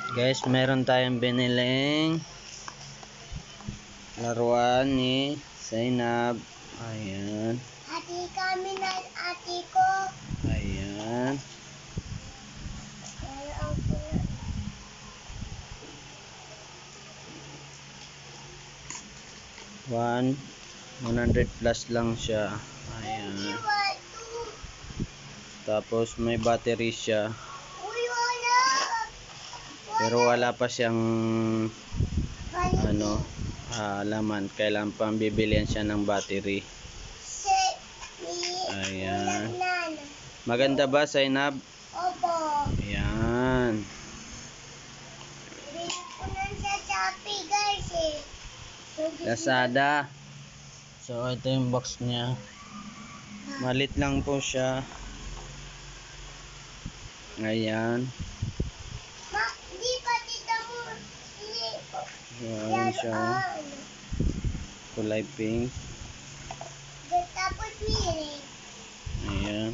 Guys, meron tayong biniling laruan ni Zainab. Ayan. Ati kami na ati ko. Ayan. Laruan ko na. 100 plus lang siya. Ayan. Tapos may battery siya. Uy, wala. Pero wala pa siyang laman. Kailangan pang bibilihan siya ng battery. Ayan. Maganda ba, Zainab? Opo. Ayan. Bili ko lang sa Shopee, guys, eh. Lazada. So, ito yung box niya. Malit lang po siya. Ayan. Ma, di pa tita mo. Hindi ko. So, ayan siya. Kulay pink. Tapos pili. Ayan.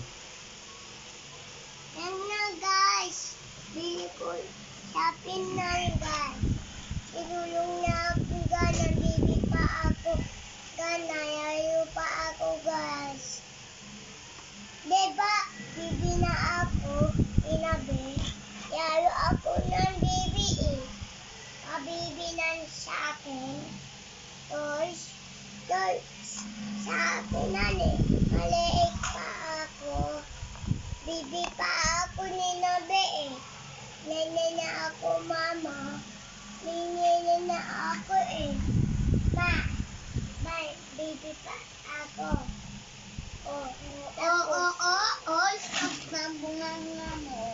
Yan na, guys. Bili ko. Shopee na, guys. Sinulong na ako, gana. Bibi pa ako. Gana, yayo pa ako, guys. Diba, bibi na ako. Inabi. Yayo ako ng bibi, eh. Pabibi na sa akin. Toys. Sa akin na, eh. Maliit pa ako. Bibi pa ako ni Nabe, eh. Nene na ako, mama. Nene na ako, eh. Ma, bibi pa ako. Oh, stop na bunga mo.